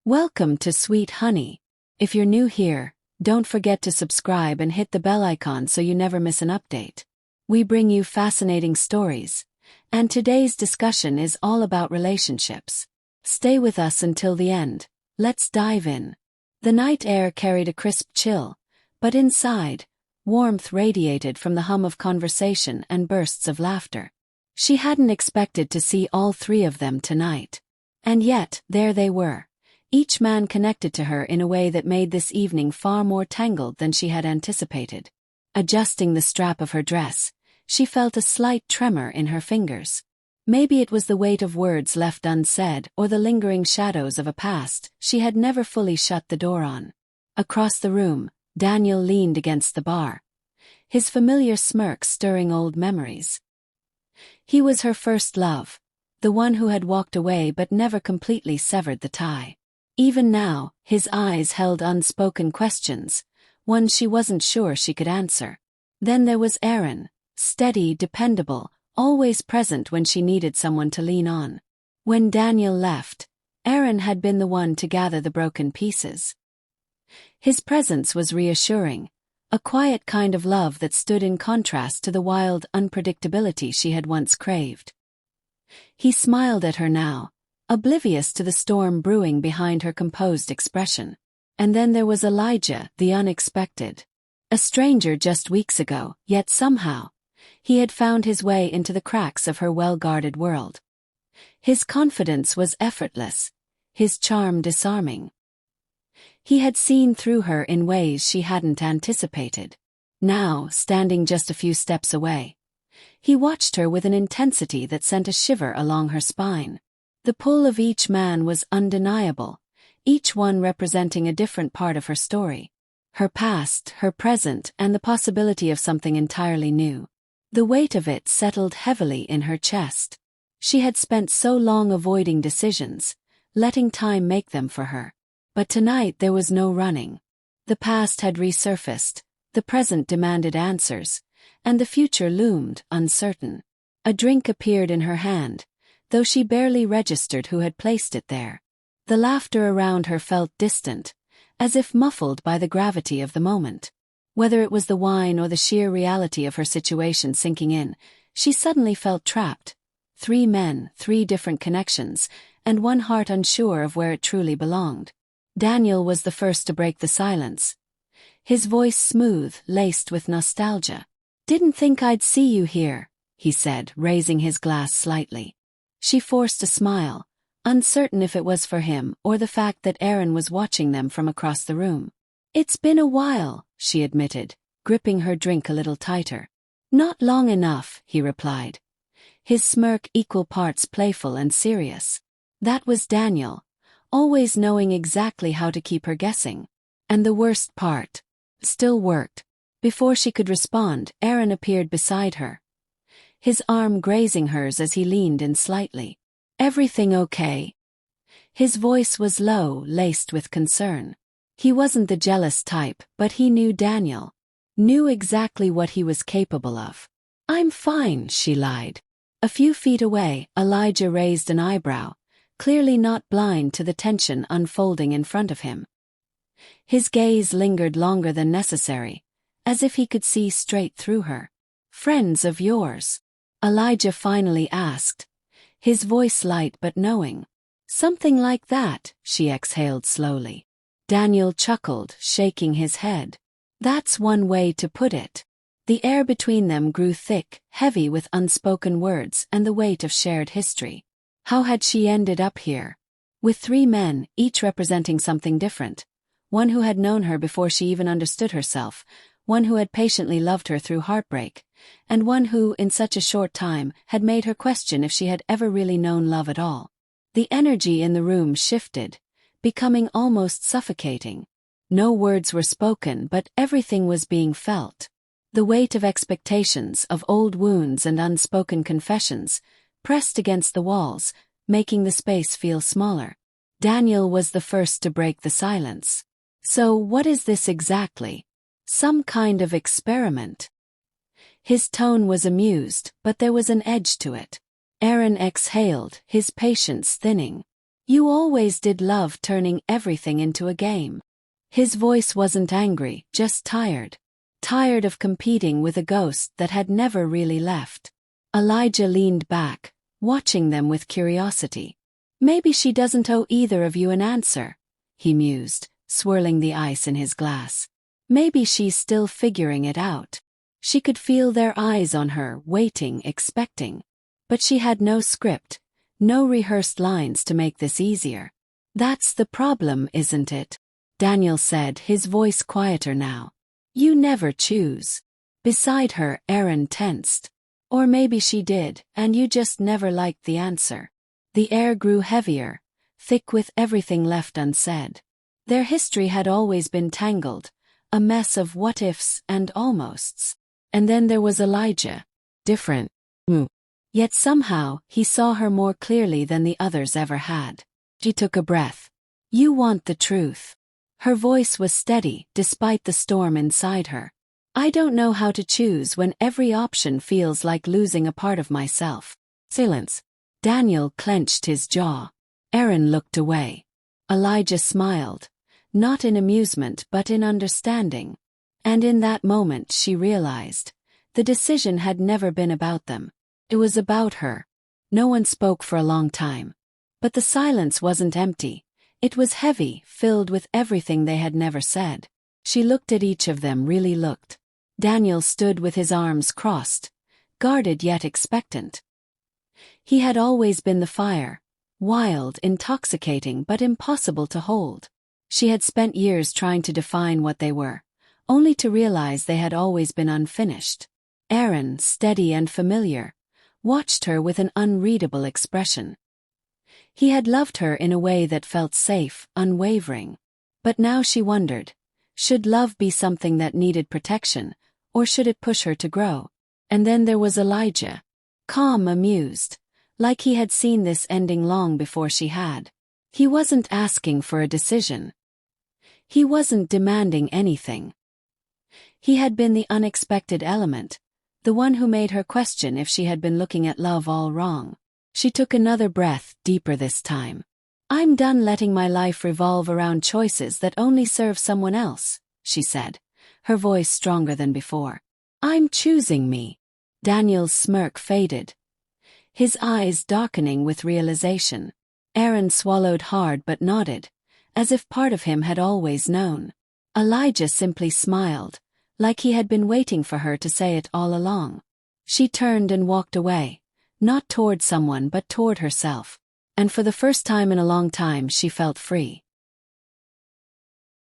Welcome to Sweet Honey. If you're new here, don't forget to subscribe and hit the bell icon so you never miss an update. We bring you fascinating stories, and today's discussion is all about relationships. Stay with us until the end. Let's dive in. The night air carried a crisp chill, but inside, warmth radiated from the hum of conversation and bursts of laughter. She hadn't expected to see all three of them tonight. And yet, there they were. Each man connected to her in a way that made this evening far more tangled than she had anticipated. Adjusting the strap of her dress, she felt a slight tremor in her fingers. Maybe it was the weight of words left unsaid or the lingering shadows of a past she had never fully shut the door on. Across the room, Daniel leaned against the bar, his familiar smirk stirring old memories. He was her first love, the one who had walked away but never completely severed the tie. Even now, his eyes held unspoken questions, ones she wasn't sure she could answer. Then there was Aaron, steady, dependable, always present when she needed someone to lean on. When Daniel left, Aaron had been the one to gather the broken pieces. His presence was reassuring, a quiet kind of love that stood in contrast to the wild unpredictability she had once craved. He smiled at her now, oblivious to the storm brewing behind her composed expression. And then there was Elijah, the unexpected. A stranger just weeks ago, yet somehow, he had found his way into the cracks of her well-guarded world. His confidence was effortless, his charm disarming. He had seen through her in ways she hadn't anticipated. Now, standing just a few steps away, he watched her with an intensity that sent a shiver along her spine. The pull of each man was undeniable, each one representing a different part of her story. Her past, her present, and the possibility of something entirely new. The weight of it settled heavily in her chest. She had spent so long avoiding decisions, letting time make them for her. But tonight there was no running. The past had resurfaced, the present demanded answers, and the future loomed, uncertain. A drink appeared in her hand, though she barely registered who had placed it there. The laughter around her felt distant, as if muffled by the gravity of the moment. Whether it was the wine or the sheer reality of her situation sinking in, she suddenly felt trapped. 3 men, 3 different connections, and one heart unsure of where it truly belonged. Daniel was the first to break the silence. His voice smooth, laced with nostalgia. "Didn't think I'd see you here," he said, raising his glass slightly. She forced a smile, uncertain if it was for him or the fact that Aaron was watching them from across the room. "It's been a while," she admitted, gripping her drink a little tighter. "Not long enough," he replied, his smirk equal parts playful and serious. That was Daniel, always knowing exactly how to keep her guessing. And the worst part still worked. Before she could respond, Aaron appeared beside her, his arm grazing hers as he leaned in slightly. "Everything okay?" His voice was low, laced with concern. He wasn't the jealous type, but he knew Daniel. Knew exactly what he was capable of. "I'm fine," she lied. A few feet away, Elijah raised an eyebrow, clearly not blind to the tension unfolding in front of him. His gaze lingered longer than necessary, as if he could see straight through her. "Friends of yours?" Elijah finally asked, his voice light but knowing. "Something like that," she exhaled slowly. Daniel chuckled, shaking his head. "That's one way to put it." The air between them grew thick, heavy with unspoken words and the weight of shared history. How had she ended up here? With 3 men, each representing something different. One who had known her before she even understood herself, one who had patiently loved her through heartbreak, and one who, in such a short time, had made her question if she had ever really known love at all. The energy in the room shifted, becoming almost suffocating. No words were spoken, but everything was being felt. The weight of expectations, of old wounds and unspoken confessions, pressed against the walls, making the space feel smaller. Daniel was the first to break the silence. "So what is this exactly? Some kind of experiment?" His tone was amused, but there was an edge to it. Aaron exhaled, his patience thinning. You always did love turning everything into a game. His voice wasn't angry, just tired. Tired of competing with a ghost that had never really left. Elijah leaned back, watching them with curiosity. Maybe she doesn't owe either of you an answer, he mused, swirling the ice in his glass. Maybe she's still figuring it out. She could feel their eyes on her, waiting, expecting. But she had no script, no rehearsed lines to make this easier. That's the problem, isn't it? Daniel said, his voice quieter now. You never choose. Beside her, Aaron tensed. Or maybe she did, and you just never liked the answer. The air grew heavier, thick with everything left unsaid. Their history had always been tangled, a mess of what-ifs and almosts. And then there was Elijah. Different. Yet somehow, he saw her more clearly than the others ever had. She took a breath. You want the truth. Her voice was steady, despite the storm inside her. I don't know how to choose when every option feels like losing a part of myself. Silence. Daniel clenched his jaw. Aaron looked away. Elijah smiled, not in amusement but in understanding. And in that moment she realized, the decision had never been about them. It was about her. No one spoke for a long time. But the silence wasn't empty. It was heavy, filled with everything they had never said. She looked at each of them, really looked. Daniel stood with his arms crossed, guarded yet expectant. He had always been the fire, wild, intoxicating but impossible to hold. She had spent years trying to define what they were, only to realize they had always been unfinished. Aaron, steady and familiar, watched her with an unreadable expression. He had loved her in a way that felt safe, unwavering. But now she wondered, should love be something that needed protection, or should it push her to grow? And then there was Elijah. Calm, amused, like he had seen this ending long before she had. He wasn't asking for a decision. He wasn't demanding anything. He had been the unexpected element, the one who made her question if she had been looking at love all wrong. She took another breath, deeper this time. I'm done letting my life revolve around choices that only serve someone else, she said, her voice stronger than before. I'm choosing me. Daniel's smirk faded, his eyes darkening with realization. Aaron swallowed hard but nodded, as if part of him had always known. Elijah simply smiled, like he had been waiting for her to say it all along. She turned and walked away, not toward someone but toward herself. And for the first time in a long time she felt free.